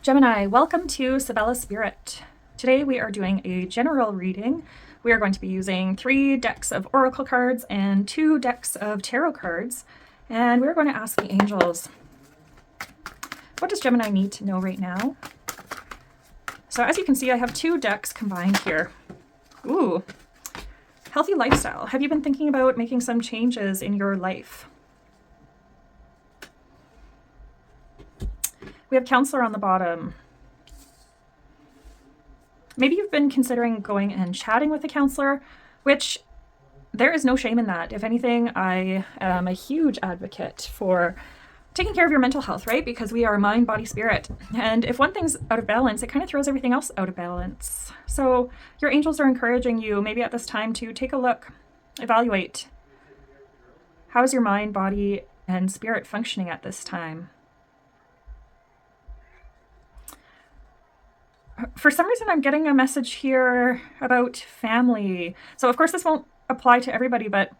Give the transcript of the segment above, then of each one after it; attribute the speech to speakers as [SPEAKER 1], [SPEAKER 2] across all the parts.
[SPEAKER 1] Gemini, welcome to Sabella Spirit. Today we are doing a general reading. We are going to be using 3 decks of oracle cards and 2 decks of tarot cards. And we're going to ask the angels, what does Gemini need to know right now? So as you can see, I have 2 decks combined here. Ooh, healthy lifestyle. Have you been thinking about making some changes in your life? We have counselor on the bottom. Maybe you've been considering going and chatting with a counselor, which there is no shame in that. If anything, I am a huge advocate for taking care of your mental health, right? Because we are mind, body, spirit. And if one thing's out of balance, it kind of throws everything else out of balance. So your angels are encouraging you maybe at this time to take a look, evaluate. How is your mind, body, and spirit functioning at this time? For some reason, I'm getting a message here about family. So of course this won't apply to everybody, but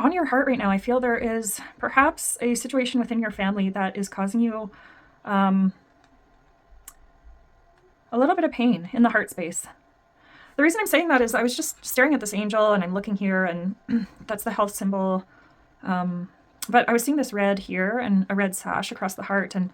[SPEAKER 1] on your heart right now, I feel there is perhaps a situation within your family that is causing you a little bit of pain in the heart space. The reason I'm saying that is I was just staring at this angel and I'm looking here and that's the health symbol. But I was seeing this red here and a red sash across the heart, and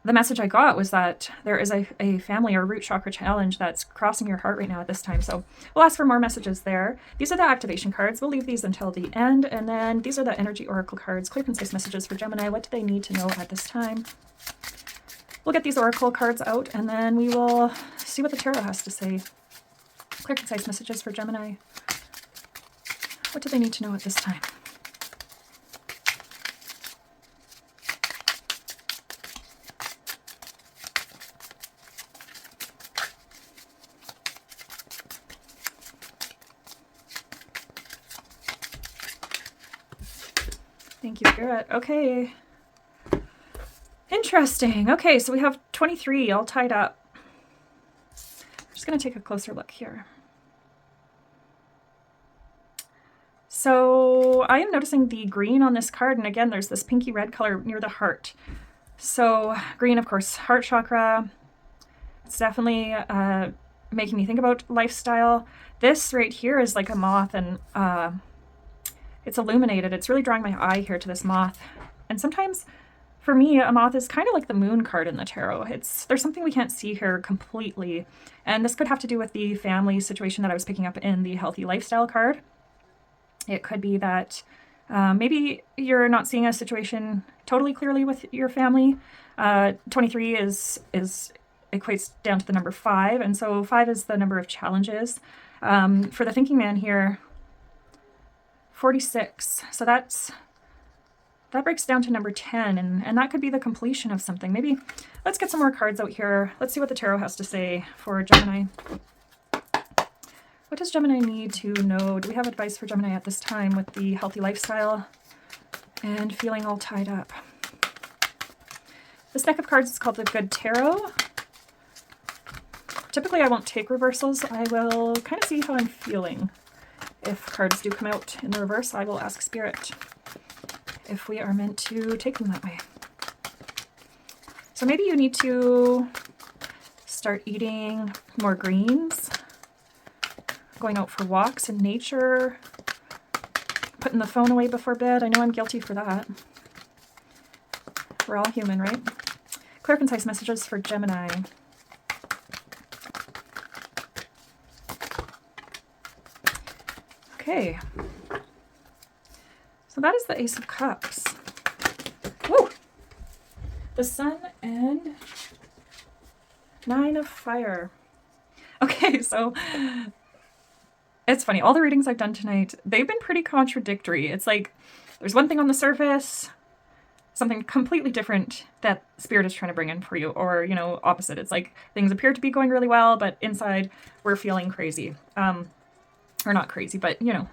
[SPEAKER 1] the message I got was that there is a family or root chakra challenge that's crossing your heart right now at this time. So we'll ask for more messages there. These are the activation cards. We'll leave these until the end. And then these are the energy oracle cards. Clear, concise messages for Gemini. What do they need to know at this time? We'll get these oracle cards out and then we will see what the tarot has to say. Clear, concise messages for Gemini. What do they need to know at this time? Thank you, Spirit. Okay. Interesting. Okay, so we have 23 all tied up. I'm just going to take a closer look here. So I am noticing the green on this card, and again, there's this pinky red color near the heart. So green, of course, heart chakra. It's definitely making me think about lifestyle. This right here is like a moth, and it's illuminated. It's really drawing my eye here to this moth. And sometimes, for me, a moth is kind of like the moon card in the tarot. There's something we can't see here completely. And this could have to do with the family situation that I was picking up in the healthy lifestyle card. It could be that maybe you're not seeing a situation totally clearly with your family. 23 equates down to the number 5. And so 5 is the number of challenges. For the thinking man here, 46. So that breaks down to number 10, and that could be the completion of something. Maybe let's get some more cards out here. Let's see what the tarot has to say for Gemini. What does Gemini need to know? Do we have advice for Gemini at this time with the healthy lifestyle and feeling all tied up? This deck of cards is called the Good Tarot. Typically I won't take reversals. I will kind of see how I'm feeling. If cards do come out in the reverse, I will ask Spirit if we are meant to take them that way. So maybe you need to start eating more greens, going out for walks in nature, putting the phone away before bed. I know I'm guilty for that. We're all human, right? Clear, concise messages for Gemini. Okay, so that is the Ace of Cups. Woo! The Sun and 9 of Fire. Okay, so it's funny. All the readings I've done tonight, they've been pretty contradictory. It's like there's one thing on the surface, something completely different that Spirit is trying to bring in for you, or, you know, opposite. It's like things appear to be going really well, but inside we're feeling crazy. Or not crazy, but, you know,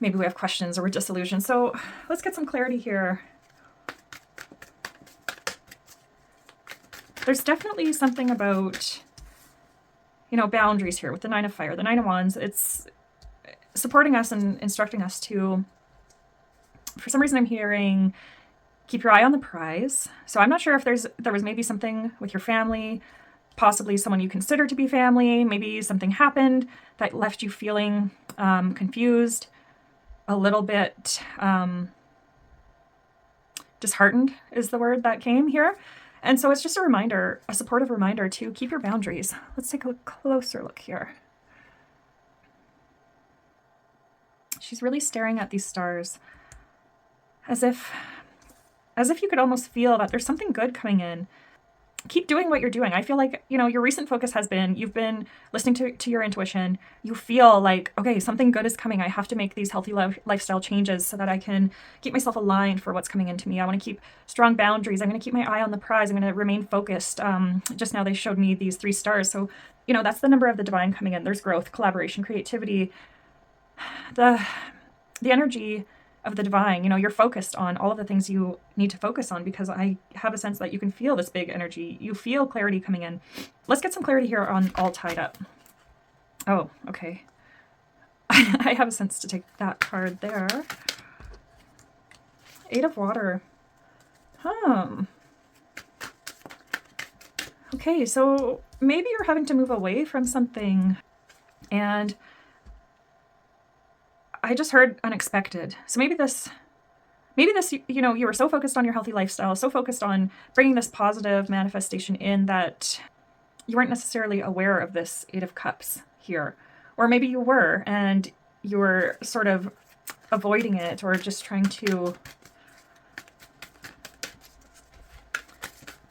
[SPEAKER 1] maybe we have questions or we're disillusioned. So let's get some clarity here. There's definitely something about, you know, boundaries here with the 9 of Fire, the 9 of Wands. It's supporting us and instructing us to, for some reason I'm hearing Keep your eye on the prize. So I'm not sure if there was maybe something with your family, possibly someone you consider to be family. Maybe something happened that left you feeling confused, a little bit disheartened is the word that came here. And so it's just a reminder, a supportive reminder to keep your boundaries. Let's take a closer look here. She's really staring at these stars as if you could almost feel that there's something good coming in. Keep doing what you're doing. I feel like, your recent focus has been, you've been listening to your intuition. You feel like, okay, something good is coming. I have to make these healthy lifestyle changes so that I can keep myself aligned for what's coming into me. I want to keep strong boundaries. I'm going to keep my eye on the prize. I'm going to remain focused. Just now they showed me these 3 stars. So, that's the number of the divine coming in. There's growth, collaboration, creativity, the energy of the divine. You're focused on all of the things you need to focus on, because I have a sense that you can feel this big energy. You feel clarity coming in. Let's get some clarity here on all tied up. Oh, okay. I have a sense to take that card there. 8 of Water. Okay, so maybe you're having to move away from something, and I just heard unexpected. So maybe this, you were so focused on your healthy lifestyle, so focused on bringing this positive manifestation in that you weren't necessarily aware of this 8 of Cups here. Or maybe you were, and you were sort of avoiding it, or just trying to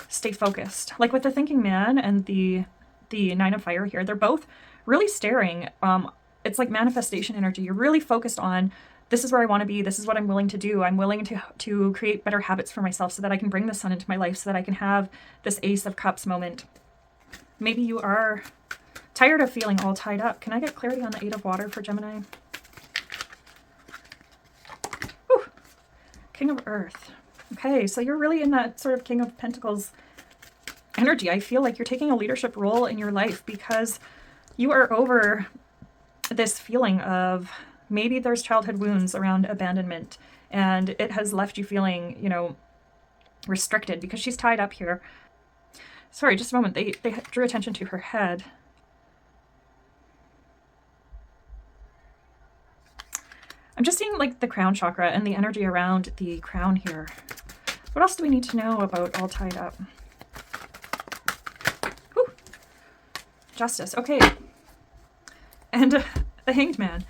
[SPEAKER 1] stay focused. Like with the Thinking Man and the 9 of Fire here, they're both really staring. It's like manifestation energy. You're really focused on, this is where I want to be. This is what I'm willing to do. I'm willing to create better habits for myself so that I can bring the sun into my life, so that I can have this Ace of Cups moment. Maybe you are tired of feeling all tied up. Can I get clarity on the 8 of Water for Gemini? Whew. King of Earth. Okay, so you're really in that sort of King of Pentacles energy. I feel like you're taking a leadership role in your life because you are over this feeling of maybe there's childhood wounds around abandonment, and it has left you feeling, restricted because she's tied up here. Sorry, just a moment. They drew attention to her head. I'm just seeing like the crown chakra and the energy around the crown here. What else do we need to know about all tied up? Whew. Justice. Okay. And the Hanged Man.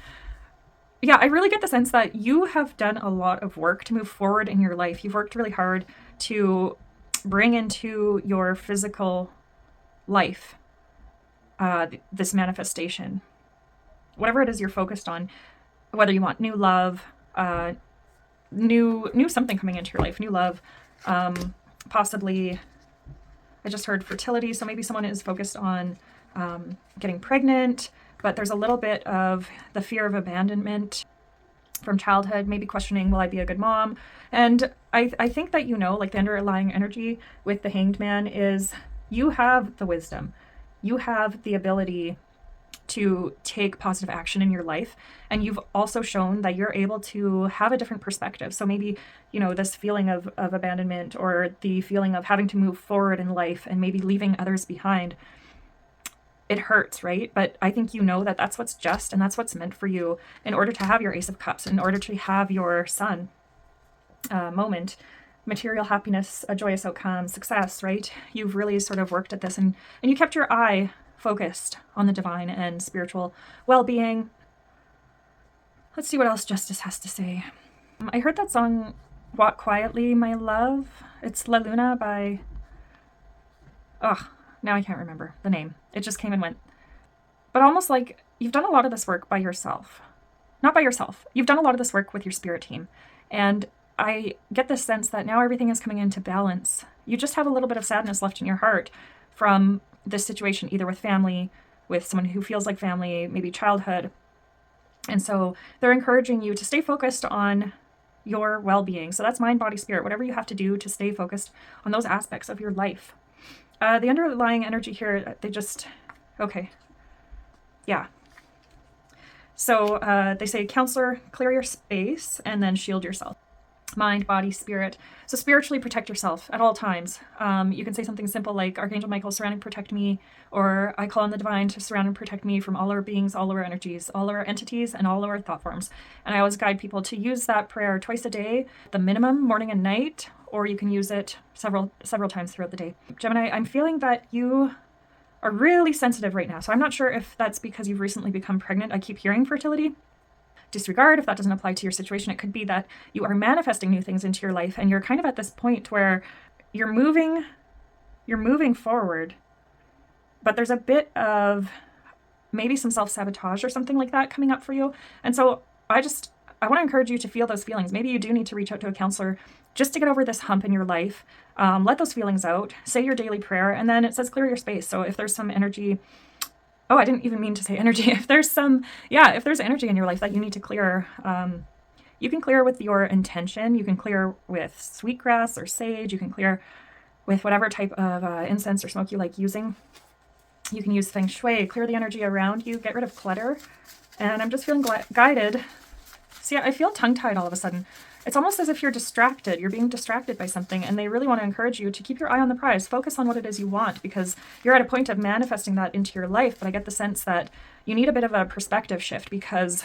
[SPEAKER 1] Yeah, I really get the sense that you have done a lot of work to move forward in your life. You've worked really hard to bring into your physical life this manifestation. Whatever it is you're focused on, whether you want new love, new something coming into your life, new love, possibly, I just heard fertility, so maybe someone is focused on getting pregnant, but there's a little bit of the fear of abandonment from childhood, maybe questioning, will I be a good mom? And I think that like the underlying energy with the Hanged Man is you have the wisdom. You have the ability to take positive action in your life. And you've also shown that you're able to have a different perspective. So maybe, this feeling of abandonment, or the feeling of having to move forward in life and maybe leaving others behind, it hurts, right? But I think that that's what's just, and that's what's meant for you in order to have your Ace of Cups, in order to have your Sun moment, material happiness, a joyous outcome, success, right? You've really sort of worked at this, and you kept your eye focused on the divine and spiritual well-being. Let's see what else Justice has to say. I heard that song, Walk Quietly, My Love. It's La Luna by... now I can't remember the name. It just came and went. But almost like you've done a lot of this work by yourself. Not by yourself. You've done a lot of this work with your spirit team. And I get this sense that now everything is coming into balance. You just have a little bit of sadness left in your heart from this situation, either with family, with someone who feels like family, maybe childhood. And so they're encouraging you to stay focused on your well-being. So that's mind, body, spirit, whatever you have to do to stay focused on those aspects of your life. The underlying energy here, okay. Yeah. So they say, counselor, clear your space and then shield yourself. mind, body, spirit. So spiritually protect yourself at all times. You can say something simple like, Archangel Michael, surround and protect me, or I call on the divine to surround and protect me from all our beings, all our energies, all our entities, and all our thought forms. And I always guide people to use that prayer twice a day, the minimum, morning and night, or you can use it several times throughout the day. Gemini, I'm feeling that you are really sensitive right now. So I'm not sure if that's because you've recently become pregnant. I keep hearing fertility. Disregard if that doesn't apply to your situation. It could be that you are manifesting new things into your life and you're kind of at this point where you're moving forward, but there's a bit of maybe some self-sabotage or something like that coming up for you. And so I want to encourage you to feel those feelings. Maybe you do need to reach out to a counselor just to get over this hump in your life. Let those feelings out, say your daily prayer, and then it says clear your space. So if there's some energy, oh, I didn't even mean to say energy. If there's energy in your life that you need to clear, you can clear with your intention. You can clear with sweetgrass or sage. You can clear with whatever type of incense or smoke you like using. You can use feng shui, clear the energy around you, get rid of clutter. And I'm just feeling guided. See, I feel tongue-tied all of a sudden. It's almost as if you're distracted. You're being distracted by something, and they really want to encourage you to keep your eye on the prize. Focus on what it is you want, because you're at a point of manifesting that into your life. But I get the sense that you need a bit of a perspective shift, because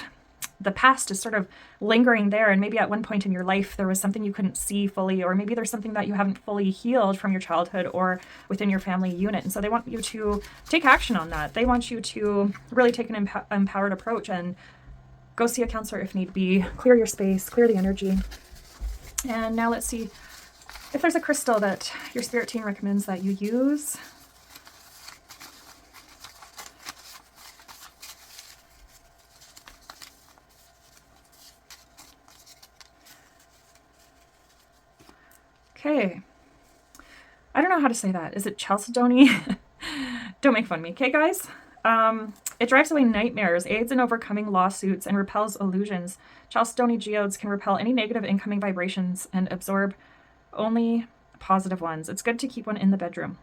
[SPEAKER 1] the past is sort of lingering there. And maybe at one point in your life, there was something you couldn't see fully, or maybe there's something that you haven't fully healed from your childhood or within your family unit. And so they want you to take action on that. They want you to really take an empowered approach and go see a counselor if need be, clear your space, clear the energy. And now let's see if there's a crystal that your spirit team recommends that you use. Okay. I don't know how to say that. Is it chalcedony? Don't make fun of me. Okay, guys? It drives away nightmares, aids in overcoming lawsuits, and repels illusions. Chalcedony geodes can repel any negative incoming vibrations and absorb only positive ones. It's good to keep one in the bedroom.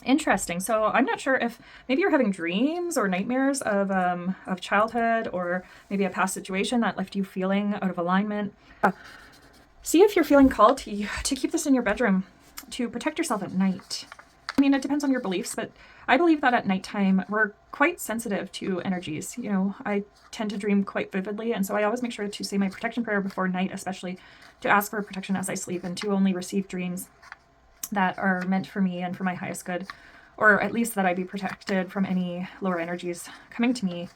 [SPEAKER 1] Interesting. So I'm not sure if maybe you're having dreams or nightmares of childhood, or maybe a past situation that left you feeling out of alignment. See if you're feeling called to keep this in your bedroom to protect yourself at night. I mean, it depends on your beliefs, but I believe that at nighttime, we're quite sensitive to energies. You know, I tend to dream quite vividly, and so I always make sure to say my protection prayer before night, especially to ask for protection as I sleep, and to only receive dreams that are meant for me and for my highest good, or at least that I be protected from any lower energies coming to me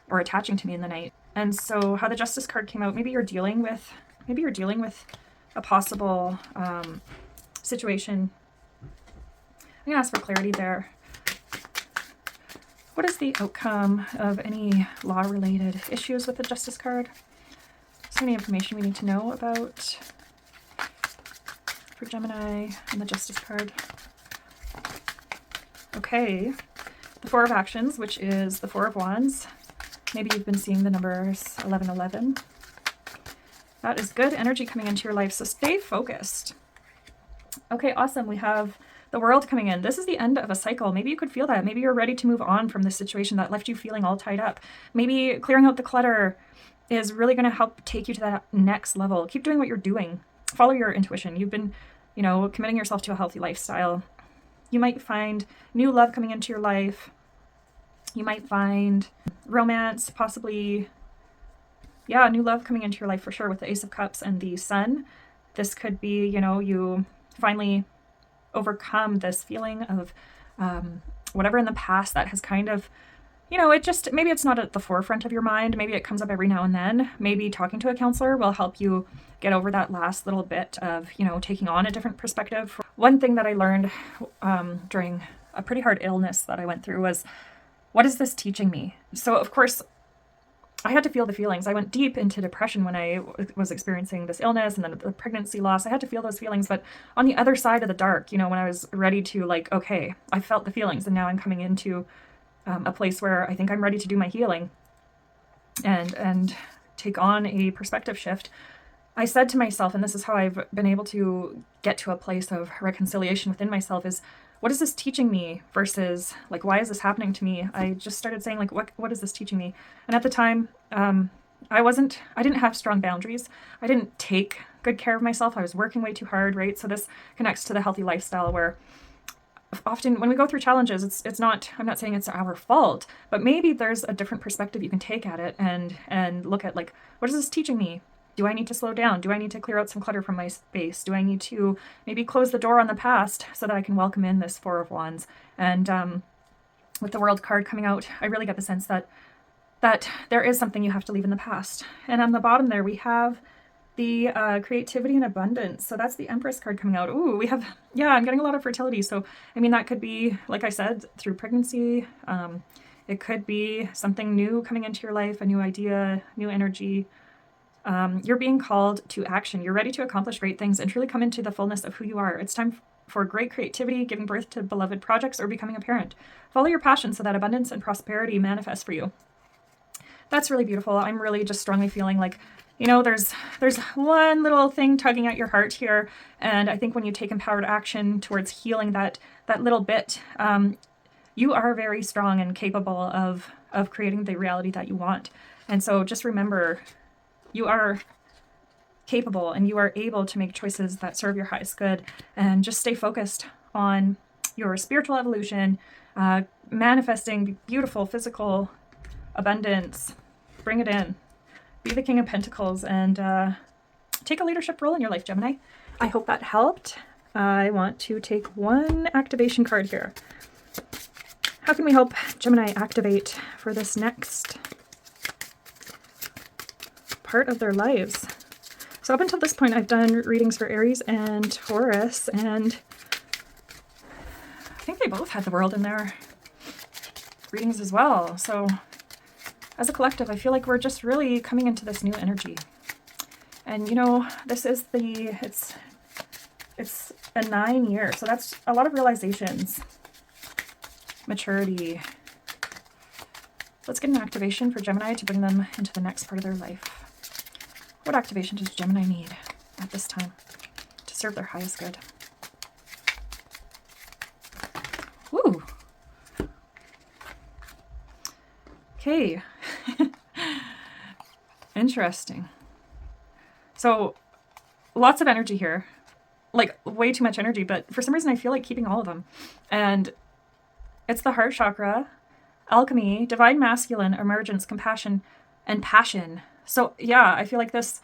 [SPEAKER 1] or attaching to me in the night. And so how the Justice card came out, maybe you're dealing with a possible situation. I'm going to ask for clarity there. What is the outcome of any law-related issues with the Justice card? Is there any information we need to know about for Gemini and the Justice card? Okay. The Four of Actions, which is the Four of Wands. Maybe you've been seeing the numbers 1111. That is good energy coming into your life, so stay focused. Okay, awesome. We have the World coming in. This is the end of a cycle. Maybe you could feel that. Maybe you're ready to move on from this situation that left you feeling all tied up. Maybe clearing out the clutter is really going to help take you to that next level. Keep doing what you're doing. Follow your intuition. You've been, committing yourself to a healthy lifestyle. You might find new love coming into your life. You might find romance, possibly, new love coming into your life for sure with the Ace of Cups and the Sun. This could be, you finally overcome this feeling of whatever in the past that has kind of, maybe it's not at the forefront of your mind. Maybe it comes up every now and then. Maybe talking to a counselor will help you get over that last little bit of, taking on a different perspective. One thing that I learned during a pretty hard illness that I went through was, what is this teaching me? So, of course, I had to feel the feelings. I went deep into depression when I was experiencing this illness and then the pregnancy loss. I had to feel those feelings. But on the other side of the dark, when I was ready to okay, I felt the feelings, and now I'm coming into a place where I think I'm ready to do my healing and take on a perspective shift. I said to myself, and this is how I've been able to get to a place of reconciliation within myself, is, what is this teaching me versus why is this happening to me? I just started saying what is this teaching me? And at the time, I didn't have strong boundaries. I didn't take good care of myself. I was working way too hard, right? So this connects to the healthy lifestyle, where often when we go through challenges, it's not, I'm not saying it's our fault, but maybe there's a different perspective you can take at it and look at, like, what is this teaching me? Do I need to slow down? Do I need to clear out some clutter from my space? Do I need to maybe close the door on the past so that I can welcome in this Four of Wands? And with the World card coming out, I really get the sense that there is something you have to leave in the past. And on the bottom there, we have the creativity and abundance. So that's the Empress card coming out. Ooh, we have, yeah, I'm getting a lot of fertility. So, I mean, that could be, like I said, through pregnancy. It could be something new coming into your life, a new idea, new energy. You're being called to action. You're ready to accomplish great things and truly come into the fullness of who you are. It's time for great creativity, giving birth to beloved projects, or becoming a parent. Follow your passion so that abundance and prosperity manifest for you. That's really beautiful. I'm really just strongly feeling like, you know, there's one little thing tugging at your heart here. And I think when you take empowered action towards healing that little bit, you are very strong and capable of creating the reality that you want. And so just remember, you are capable and you are able to make choices that serve your highest good, and just stay focused on your spiritual evolution, manifesting beautiful physical abundance. Bring it in. Be the King of Pentacles and take a leadership role in your life, Gemini. I hope that helped. I want to take one activation card here. How can we help Gemini activate for this next part of their lives? So up until this point, I've done readings for Aries and Taurus, and I think they both had the World in their readings as well. So as a collective, I feel like we're just really coming into this new energy. And you know, this is it's a 9 year, so that's a lot of realizations, maturity. Let's get an activation for Gemini to bring them into the next part of their life. What activation does Gemini need at this time to serve their highest good? Woo! Okay. Interesting. So lots of energy here, like way too much energy, but for some reason I feel like keeping all of them. And it's the heart chakra, alchemy, divine masculine, emergence, compassion, and passion. So yeah, I feel like there's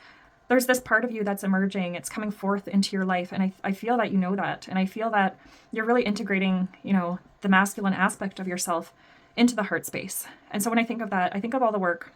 [SPEAKER 1] this part of you that's emerging. It's coming forth into your life. And I feel that you know that. And I feel that you're really integrating, you know, the masculine aspect of yourself into the heart space. And so when I think of that, I think of all the work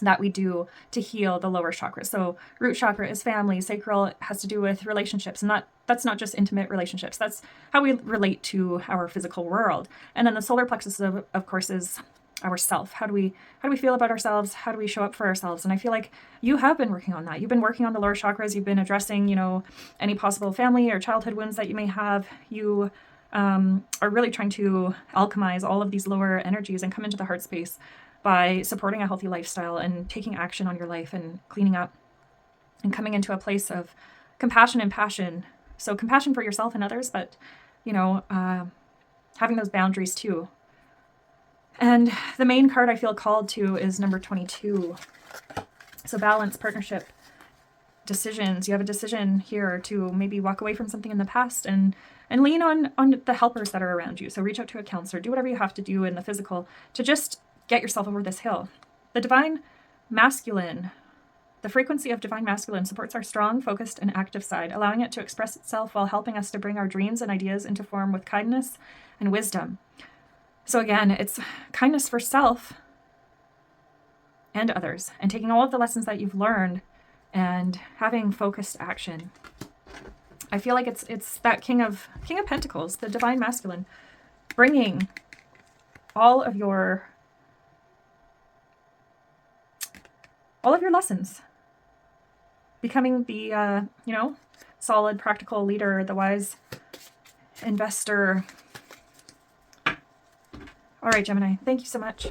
[SPEAKER 1] that we do to heal the lower chakras. So root chakra is family, sacral has to do with relationships, and that's not just intimate relationships. That's how we relate to our physical world. And then the solar plexus of course is our self. How do we feel about ourselves? How do we show up for ourselves? And I feel like you have been working on that. You've been working on the lower chakras. You've been addressing, you know, any possible family or childhood wounds that you may have. You are really trying to alchemize all of these lower energies and come into the heart space by supporting a healthy lifestyle and taking action on your life and cleaning up and coming into a place of compassion and passion. So compassion for yourself and others, but, you know, having those boundaries too. And the main card I feel called to is number 22. So balance, partnership, decisions. You have a decision here to maybe walk away from something in the past and lean on the helpers that are around you. So reach out to a counselor, do whatever you have to do in the physical to just get yourself over this hill. The divine masculine, the frequency of divine masculine supports our strong, focused, and active side, allowing it to express itself while helping us to bring our dreams and ideas into form with kindness and wisdom. So again, it's kindness for self and others, and taking all of the lessons that you've learned and having focused action. I feel like it's that King of Pentacles, the divine masculine, bringing all of your lessons, becoming the you know, solid, practical leader, the wise investor. All right, Gemini, thank you so much.